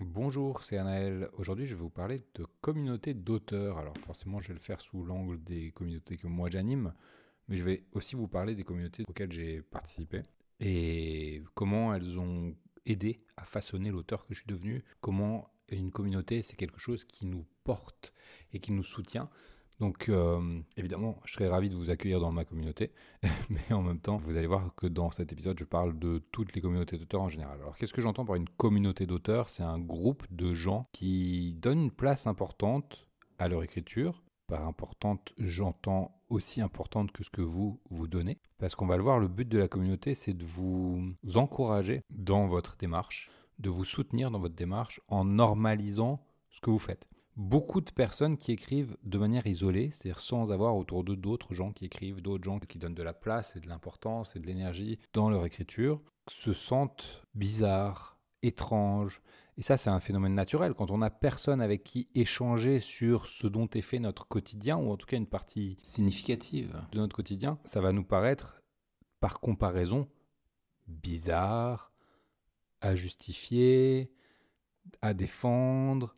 Bonjour, c'est Anaël. Aujourd'hui, je vais vous parler de communauté d'auteurs. Alors forcément, je vais le faire sous l'angle des communautés que moi j'anime, mais je vais aussi vous parler des communautés auxquelles j'ai participé et comment elles ont aidé à façonner l'auteur que je suis devenu. Comment une communauté, c'est quelque chose qui nous porte et qui nous soutient. Donc évidemment, je serais ravi de vous accueillir dans ma communauté, mais en même temps, vous allez voir que dans cet épisode, je parle de toutes les communautés d'auteurs en général. Alors qu'est-ce que j'entends par une communauté d'auteurs? C'est un groupe de gens qui donnent une place importante à leur écriture. Par importante, j'entends aussi importante que ce que vous donnez. Parce qu'on va le voir, le but de la communauté, c'est de vous encourager dans votre démarche, de vous soutenir dans votre démarche en normalisant ce que vous faites. Beaucoup de personnes qui écrivent de manière isolée, c'est-à-dire sans avoir autour d'eux d'autres gens qui écrivent, d'autres gens qui donnent de la place et de l'importance et de l'énergie dans leur écriture, se sentent bizarres, étranges. Et ça, c'est un phénomène naturel. Quand on n'a personne avec qui échanger sur ce dont est fait notre quotidien, ou en tout cas une partie significative de notre quotidien, ça va nous paraître, par comparaison, bizarre, à justifier, à défendre.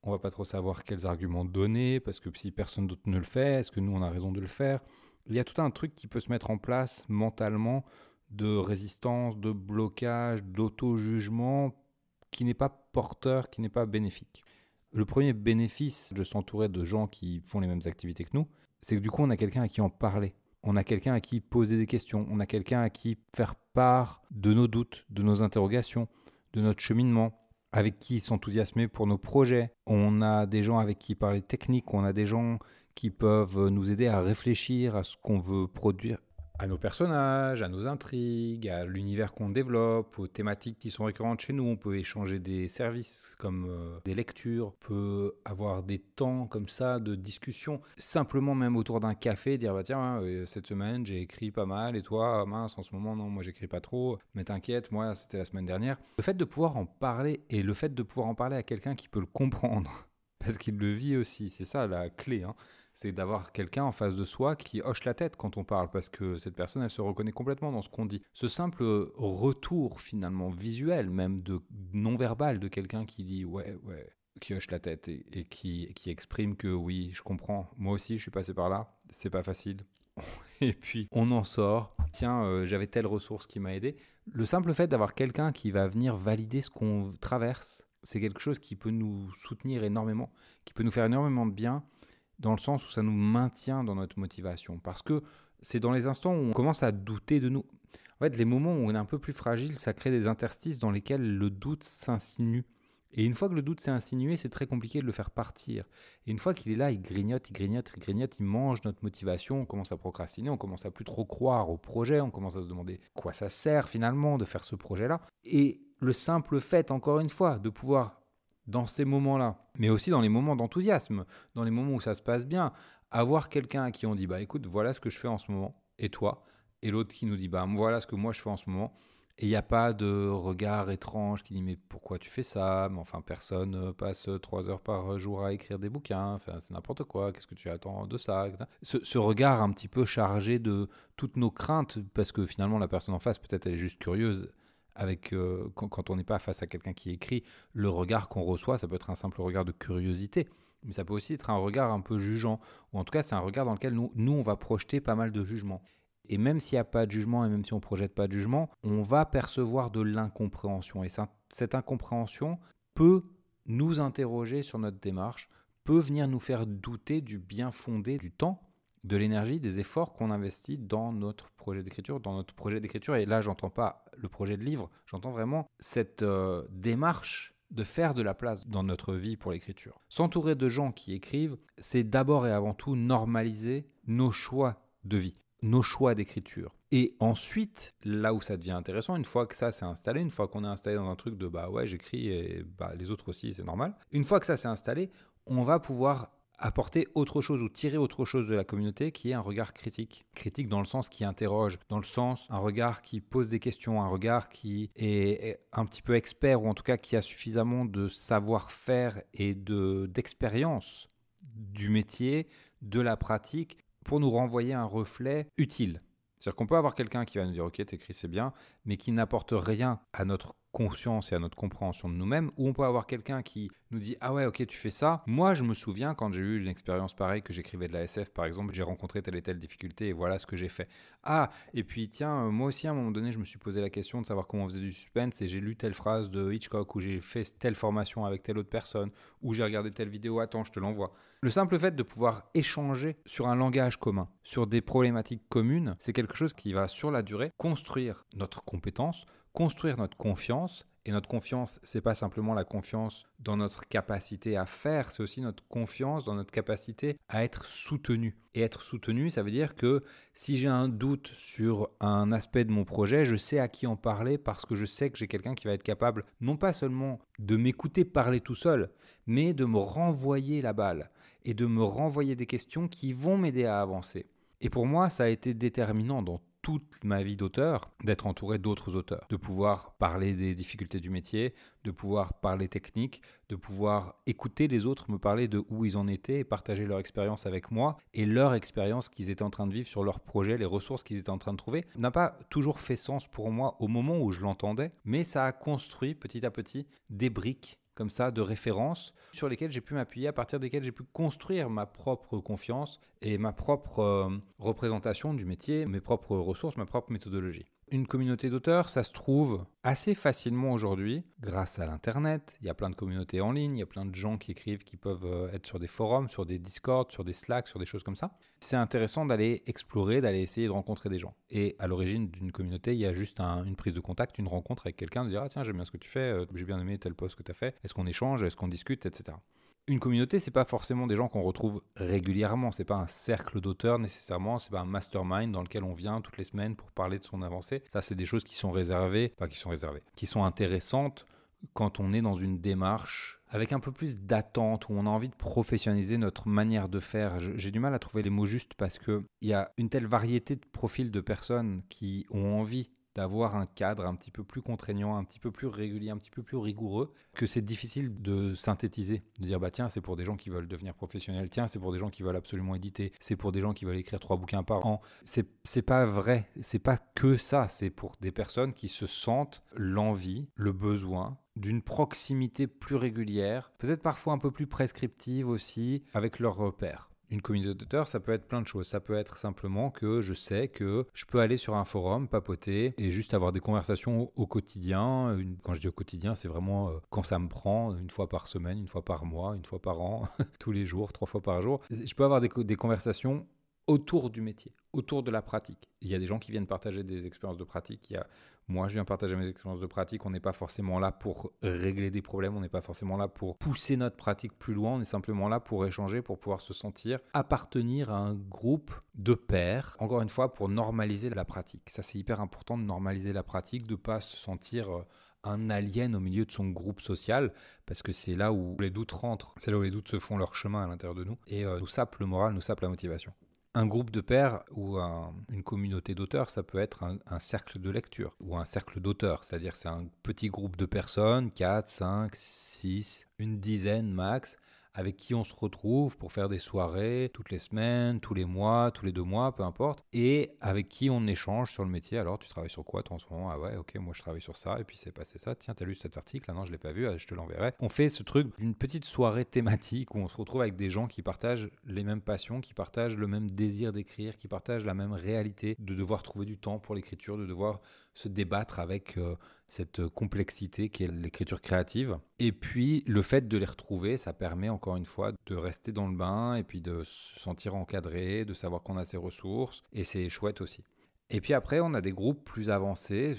On va pas trop savoir quels arguments donner, parce que si personne d'autre ne le fait, est-ce que nous on a raison de le faire? Il y a tout un truc qui peut se mettre en place mentalement de résistance, de blocage, d'auto-jugement qui n'est pas porteur, qui n'est pas bénéfique. Le premier bénéfice de s'entourer de gens qui font les mêmes activités que nous, c'est que du coup on a quelqu'un à qui en parler. On a quelqu'un à qui poser des questions, on a quelqu'un à qui faire part de nos doutes, de nos interrogations, de notre cheminement, avec qui s'enthousiasmer pour nos projets. On a des gens avec qui parler technique, on a des gens qui peuvent nous aider à réfléchir à ce qu'on veut produire, à nos personnages, à nos intrigues, à l'univers qu'on développe, aux thématiques qui sont récurrentes chez nous. On peut échanger des services comme des lectures, on peut avoir des temps comme ça de discussion, simplement même autour d'un café, dire bah tiens, cette semaine j'ai écrit pas mal et toi, mince, en ce moment non, moi j'écris pas trop, mais t'inquiète, moi c'était la semaine dernière. Le fait de pouvoir en parler et le fait de pouvoir en parler à quelqu'un qui peut le comprendre, parce qu'il le vit aussi, c'est ça la clé, hein. C'est d'avoir quelqu'un en face de soi qui hoche la tête quand on parle, parce que cette personne, elle se reconnaît complètement dans ce qu'on dit. Ce simple retour, finalement, visuel, même de non-verbal, de quelqu'un qui dit « ouais, ouais », qui hoche la tête et qui exprime que « oui, je comprends, moi aussi, je suis passé par là, c'est pas facile ». Et puis, on en sort. Tiens, j'avais telle ressource qui m'a aidé. Le simple fait d'avoir quelqu'un qui va venir valider ce qu'on traverse, c'est quelque chose qui peut nous soutenir énormément, qui peut nous faire énormément de bien, dans le sens où ça nous maintient dans notre motivation. Parce que c'est dans les instants où on commence à douter de nous. En fait, les moments où on est un peu plus fragile, ça crée des interstices dans lesquels le doute s'insinue. Et une fois que le doute s'est insinué, c'est très compliqué de le faire partir. Et une fois qu'il est là, il grignote, il grignote, il grignote, il mange notre motivation, on commence à procrastiner, on commence à plus trop croire au projet, on commence à se demander quoi ça sert finalement de faire ce projet-là. Et le simple fait, encore une fois, de pouvoir dans ces moments-là, mais aussi dans les moments d'enthousiasme, dans les moments où ça se passe bien, avoir quelqu'un à qui on dit bah écoute, voilà ce que je fais en ce moment, et toi, et l'autre qui nous dit bah voilà ce que moi je fais en ce moment, et il n'y a pas de regard étrange qui dit mais pourquoi tu fais ça? Mais enfin personne passe 3 heures par jour à écrire des bouquins, enfin c'est n'importe quoi, qu'est-ce que tu attends de ça? Ce regard un petit peu chargé de toutes nos craintes, parce que finalement la personne en face peut-être elle est juste curieuse, avec quand on n'est pas face à quelqu'un qui écrit, le regard qu'on reçoit, ça peut être un simple regard de curiosité, mais ça peut aussi être un regard un peu jugeant, ou en tout cas c'est un regard dans lequel nous on va projeter pas mal de jugements. Et même s'il n'y a pas de jugement, et même si on ne projette pas de jugement, on va percevoir de l'incompréhension. Et cette incompréhension peut nous interroger sur notre démarche, peut venir nous faire douter du bien fondé du temps, de l'énergie, des efforts qu'on investit dans notre projet d'écriture, Et là, j'entends pas le projet de livre, j'entends vraiment cette démarche de faire de la place dans notre vie pour l'écriture. S'entourer de gens qui écrivent, c'est d'abord et avant tout normaliser nos choix de vie, nos choix d'écriture. Et ensuite, là où ça devient intéressant, une fois que ça s'est installé, une fois qu'on est installé dans un truc de bah ouais, j'écris et bah les autres aussi, c'est normal. Une fois que ça s'est installé, on va pouvoir apporter autre chose ou tirer autre chose de la communauté, qui est un regard critique. Critique dans le sens qui interroge, dans le sens un regard qui pose des questions, un regard qui est un petit peu expert, ou en tout cas qui a suffisamment de savoir-faire et d'expérience du métier, de la pratique, pour nous renvoyer un reflet utile. C'est-à-dire qu'on peut avoir quelqu'un qui va nous dire « Ok, t'écris, c'est bien », mais qui n'apporte rien à notre conscience et à notre compréhension de nous-mêmes, ou on peut avoir quelqu'un qui nous dit « Ah ouais, ok, tu fais ça ». Moi, je me souviens quand j'ai eu une expérience pareille, que j'écrivais de la SF par exemple, j'ai rencontré telle et telle difficulté et voilà ce que j'ai fait. Ah, et puis tiens, moi aussi à un moment donné, je me suis posé la question de savoir comment on faisait du suspense et j'ai lu telle phrase de Hitchcock, ou j'ai fait telle formation avec telle autre personne, ou j'ai regardé telle vidéo, attends, je te l'envoie. Le simple fait de pouvoir échanger sur un langage commun, sur des problématiques communes, c'est quelque chose qui va sur la durée construire notre compétence, construire notre confiance. Et notre confiance, c'est pas simplement la confiance dans notre capacité à faire, c'est aussi notre confiance dans notre capacité à être soutenu. Et être soutenu, ça veut dire que si j'ai un doute sur un aspect de mon projet, je sais à qui en parler parce que je sais que j'ai quelqu'un qui va être capable non pas seulement de m'écouter parler tout seul, mais de me renvoyer la balle et de me renvoyer des questions qui vont m'aider à avancer. Et pour moi, ça a été déterminant dans toute ma vie d'auteur, d'être entouré d'autres auteurs, de pouvoir parler des difficultés du métier, de pouvoir parler technique, de pouvoir écouter les autres me parler de où ils en étaient et partager leur expérience avec moi et leur expérience qu'ils étaient en train de vivre sur leur projet, les ressources qu'ils étaient en train de trouver, n'a pas toujours fait sens pour moi au moment où je l'entendais, mais ça a construit petit à petit des briques comme ça, de références sur lesquelles j'ai pu m'appuyer, à partir desquelles j'ai pu construire ma propre confiance et ma propre représentation du métier, mes propres ressources, ma propre méthodologie. Une communauté d'auteurs, ça se trouve assez facilement aujourd'hui grâce à l'Internet. Il y a plein de communautés en ligne, il y a plein de gens qui écrivent, qui peuvent être sur des forums, sur des Discord, sur des Slack, sur des choses comme ça. C'est intéressant d'aller explorer, d'aller essayer de rencontrer des gens. Et à l'origine d'une communauté, il y a juste une prise de contact, une rencontre avec quelqu'un, de dire « Ah tiens, j'aime bien ce que tu fais, j'ai bien aimé tel post que tu as fait, est-ce qu'on échange, est-ce qu'on discute, etc. » Une communauté, c'est pas forcément des gens qu'on retrouve régulièrement. C'est pas un cercle d'auteurs nécessairement. C'est pas un mastermind dans lequel on vient toutes les semaines pour parler de son avancée. Ça, c'est des choses qui sont qui sont intéressantes quand on est dans une démarche avec un peu plus d'attente, où on a envie de professionnaliser notre manière de faire. J'ai du mal à trouver les mots justes parce qu'il y a une telle variété de profils de personnes qui ont envie d'avoir un cadre un petit peu plus contraignant, un petit peu plus régulier, un petit peu plus rigoureux, que c'est difficile de synthétiser, de dire bah tiens, c'est pour des gens qui veulent devenir professionnels, tiens, c'est pour des gens qui veulent absolument éditer, c'est pour des gens qui veulent écrire 3 bouquins par an. C'est pas vrai, c'est pas que ça, c'est pour des personnes qui se sentent l'envie, le besoin d'une proximité plus régulière, peut-être parfois un peu plus prescriptive aussi, avec leurs repères. Une communauté d'auteurs, ça peut être plein de choses. Ça peut être simplement que je sais que je peux aller sur un forum, papoter et juste avoir des conversations au quotidien. Quand je dis au quotidien, c'est vraiment quand ça me prend, une fois par semaine, une fois par mois, une fois par an, tous les jours, 3 fois par jour. Je peux avoir des conversations autour du métier, autour de la pratique. Il y a des gens qui viennent partager des expériences de pratique. Moi, je viens partager mes expériences de pratique. On n'est pas forcément là pour régler des problèmes. On n'est pas forcément là pour pousser notre pratique plus loin. On est simplement là pour échanger, pour pouvoir se sentir appartenir à un groupe de pairs. Encore une fois, pour normaliser la pratique. Ça, c'est hyper important de normaliser la pratique, de ne pas se sentir un alien au milieu de son groupe social, parce que c'est là où les doutes rentrent. C'est là où les doutes se font leur chemin à l'intérieur de nous et nous sape le moral, nous sape la motivation. Un groupe de pairs ou une communauté d'auteurs, ça peut être un cercle de lecture ou un cercle d'auteurs, c'est-à-dire c'est un petit groupe de personnes, 4, 5, 6, une dizaine max, avec qui on se retrouve pour faire des soirées toutes les semaines, tous les mois, tous les 2 mois, peu importe, et avec qui on échange sur le métier. Alors, tu travailles sur quoi toi en ce moment? Ah ouais, ok, moi je travaille sur ça, et puis c'est passé ça. Tiens, t'as lu cet article? Ah non, je l'ai pas vu, je te l'enverrai. On fait ce truc d'une petite soirée thématique où on se retrouve avec des gens qui partagent les mêmes passions, qui partagent le même désir d'écrire, qui partagent la même réalité de devoir trouver du temps pour l'écriture, de devoir se débattre avec cette complexité qui est l'écriture créative. Et puis, le fait de les retrouver, ça permet encore une fois de rester dans le bain et puis de se sentir encadré, de savoir qu'on a ses ressources. Et c'est chouette aussi. Et puis après, on a des groupes plus avancés,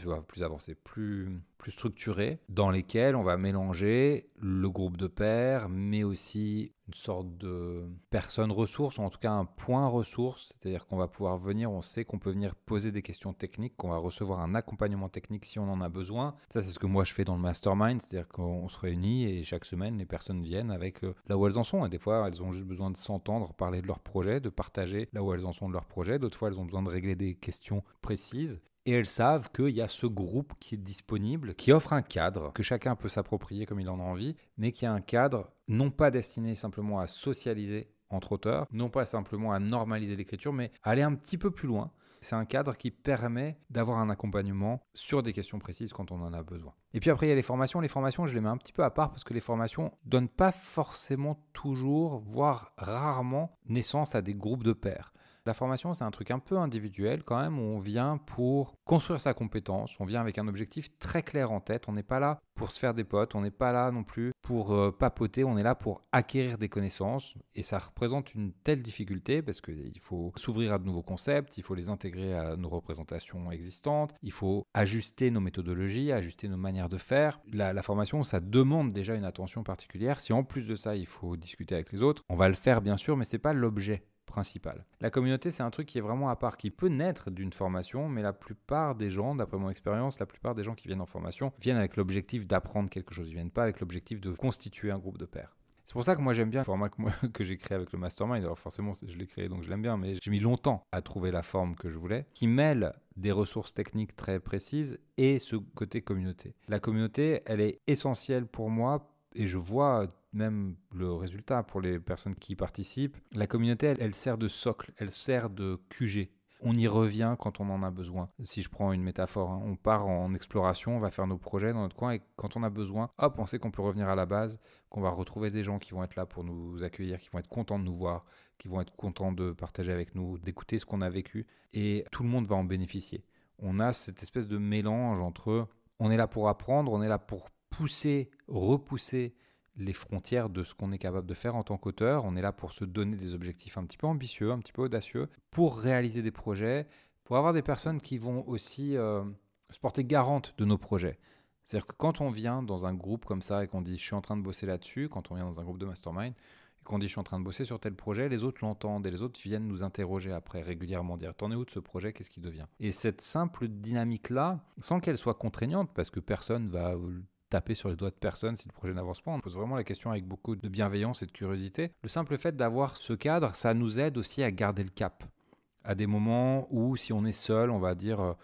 plus structurés, dans lesquels on va mélanger le groupe de pairs, mais aussi une sorte de personne ressource, ou en tout cas un point ressource, c'est-à-dire qu'on va pouvoir venir, on sait qu'on peut venir poser des questions techniques, qu'on va recevoir un accompagnement technique si on en a besoin. Ça, c'est ce que moi je fais dans le mastermind, c'est-à-dire qu'on se réunit et chaque semaine, les personnes viennent avec là où elles en sont. Et des fois, elles ont juste besoin de s'entendre parler de leur projet, de partager là où elles en sont de leur projet. D'autres fois, elles ont besoin de régler des questions précises. Et elles savent qu'il y a ce groupe qui est disponible, qui offre un cadre que chacun peut s'approprier comme il en a envie, mais qui est un cadre non pas destiné simplement à socialiser entre auteurs, non pas simplement à normaliser l'écriture, mais à aller un petit peu plus loin C'est un cadre qui permet d'avoir un accompagnement sur des questions précises quand on en a besoin. Et puis après, il y a les formations. Les formations, je les mets un petit peu à part parce que les formations ne donnent pas forcément toujours, voire rarement, naissance à des groupes de pairs. La formation, c'est un truc un peu individuel quand même, où on vient pour construire sa compétence, on vient avec un objectif très clair en tête, on n'est pas là pour se faire des potes, on n'est pas là non plus pour papoter, on est là pour acquérir des connaissances et ça représente une telle difficulté parce qu'il faut s'ouvrir à de nouveaux concepts, il faut les intégrer à nos représentations existantes, il faut ajuster nos méthodologies, ajuster nos manières de faire. La formation, ça demande déjà une attention particulière. Si en plus de ça, il faut discuter avec les autres, on va le faire bien sûr, mais ce n'est pas l'objet principal. La communauté, c'est un truc qui est vraiment à part, qui peut naître d'une formation, mais la plupart des gens, d'après mon expérience, la plupart des gens qui viennent en formation viennent avec l'objectif d'apprendre quelque chose. Ils ne viennent pas avec l'objectif de constituer un groupe de pairs. C'est pour ça que moi j'aime bien le format que j'ai créé avec le Mastermind. Alors forcément, je l'ai créé donc je l'aime bien, mais j'ai mis longtemps à trouver la forme que je voulais, qui mêle des ressources techniques très précises et ce côté communauté. La communauté, elle est essentielle pour moi et je vois même le résultat pour les personnes qui y participent. La communauté, elle sert de socle, elle sert de QG. On y revient quand on en a besoin. Si je prends une métaphore, on part en exploration, on va faire nos projets dans notre coin et quand on a besoin, hop, on sait qu'on peut revenir à la base, qu'on va retrouver des gens qui vont être là pour nous accueillir, qui vont être contents de nous voir, qui vont être contents de partager avec nous, d'écouter ce qu'on a vécu et tout le monde va en bénéficier. On a cette espèce de mélange entre on est là pour apprendre, on est là pour repousser les frontières de ce qu'on est capable de faire en tant qu'auteur. On est là pour se donner des objectifs un petit peu ambitieux, un petit peu audacieux, pour réaliser des projets, pour avoir des personnes qui vont aussi se porter garantes de nos projets. C'est-à-dire que quand on vient dans un groupe comme ça et qu'on dit « je suis en train de bosser là-dessus », quand on vient dans un groupe de mastermind, et qu'on dit « je suis en train de bosser sur tel projet », les autres l'entendent et les autres viennent nous interroger après régulièrement, dire « t'en es où de ce projet, qu'est-ce qui devient ?» Et cette simple dynamique-là, sans qu'elle soit contraignante, parce que personne va taper sur les doigts de personne si le projet n'avance pas. On pose vraiment la question avec beaucoup de bienveillance et de curiosité. Le simple fait d'avoir ce cadre, ça nous aide aussi à garder le cap. À des moments où, si on est seul, on va dire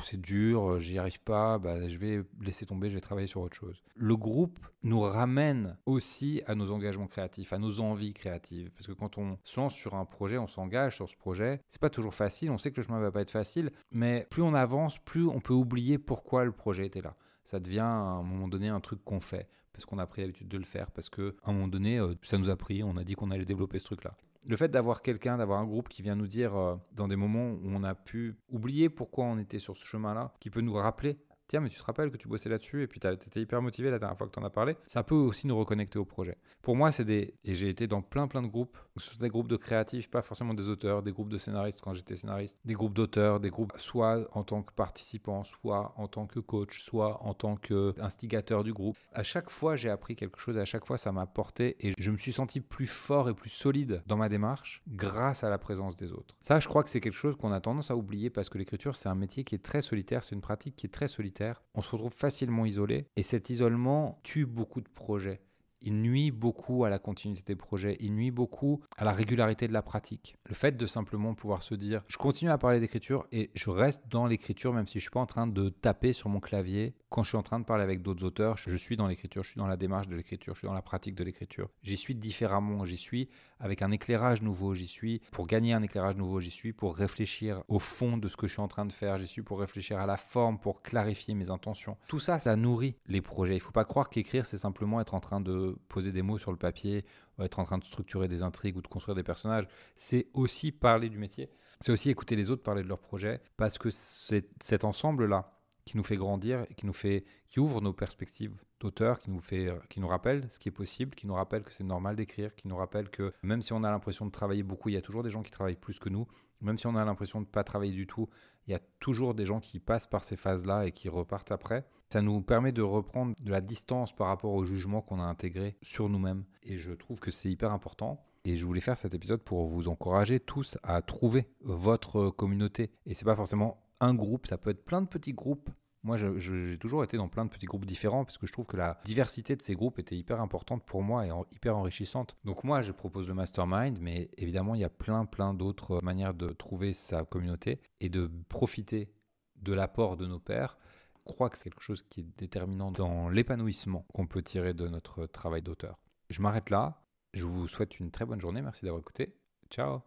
c'est dur, j'y arrive pas, je vais laisser tomber, je vais travailler sur autre chose. Le groupe nous ramène aussi à nos engagements créatifs, à nos envies créatives. Parce que quand on se lance sur un projet, on s'engage sur ce projet, c'est pas toujours facile, on sait que le chemin va pas être facile, mais plus on avance, plus on peut oublier pourquoi le projet était là. Ça devient à un moment donné un truc qu'on fait, parce qu'on a pris l'habitude de le faire, parce qu'à un moment donné, ça nous a pris, on a dit qu'on allait développer ce truc-là. Le fait d'avoir quelqu'un, d'avoir un groupe qui vient nous dire dans des moments où on a pu oublier pourquoi on était sur ce chemin-là, qui peut nous rappeler, tiens, mais tu te rappelles que tu bossais là-dessus et puis tu étais hyper motivé la dernière fois que tu en as parlé, ça peut aussi nous reconnecter au projet. Pour moi, et j'ai été dans plein de groupes, ce sont des groupes de créatifs, pas forcément des auteurs, des groupes de scénaristes quand j'étais scénariste, des groupes d'auteurs, des groupes soit en tant que participant, soit en tant que coach, soit en tant qu'instigateur du groupe. À chaque fois, j'ai appris quelque chose, à chaque fois, ça m'a apporté et je me suis senti plus fort et plus solide dans ma démarche grâce à la présence des autres. Ça, je crois que c'est quelque chose qu'on a tendance à oublier parce que l'écriture, c'est un métier qui est très solitaire, c'est une pratique qui est très solitaire. On se retrouve facilement isolé et cet isolement tue beaucoup de projets. Il nuit beaucoup à la continuité des projets, il nuit beaucoup à la régularité de la pratique. Le fait de simplement pouvoir se dire, je continue à parler d'écriture et je reste dans l'écriture même si je ne suis pas en train de taper sur mon clavier. Quand je suis en train de parler avec d'autres auteurs, je suis dans l'écriture, je suis dans la démarche de l'écriture, je suis dans la pratique de l'écriture. J'y suis différemment, j'y suis avec un éclairage nouveau, j'y suis pour gagner un éclairage nouveau, j'y suis pour réfléchir au fond de ce que je suis en train de faire, j'y suis pour réfléchir à la forme, pour clarifier mes intentions. Tout ça, ça nourrit les projets. Il ne faut pas croire qu'écrire, c'est simplement être en train de poser des mots sur le papier, ou être en train de structurer des intrigues ou de construire des personnages. C'est aussi parler du métier. C'est aussi écouter les autres parler de leurs projets, parce que c'est cet ensemble-là qui nous fait grandir et qui ouvre nos perspectives d'auteur, qui nous rappelle ce qui est possible, qui nous rappelle que c'est normal d'écrire, qui nous rappelle que même si on a l'impression de travailler beaucoup, il y a toujours des gens qui travaillent plus que nous. Même si on a l'impression de ne pas travailler du tout, il y a toujours des gens qui passent par ces phases-là et qui repartent après. Ça nous permet de reprendre de la distance par rapport au jugement qu'on a intégré sur nous-mêmes. Et je trouve que c'est hyper important. Et je voulais faire cet épisode pour vous encourager tous à trouver votre communauté. Et c'est pas forcément un groupe, ça peut être plein de petits groupes. Moi, j'ai toujours été dans plein de petits groupes différents parce que je trouve que la diversité de ces groupes était hyper importante pour moi et hyper enrichissante. Donc moi, je propose le mastermind, mais évidemment, il y a plein d'autres manières de trouver sa communauté et de profiter de l'apport de nos pairs. Je crois que c'est quelque chose qui est déterminant dans l'épanouissement qu'on peut tirer de notre travail d'auteur. Je m'arrête là. Je vous souhaite une très bonne journée. Merci d'avoir écouté. Ciao!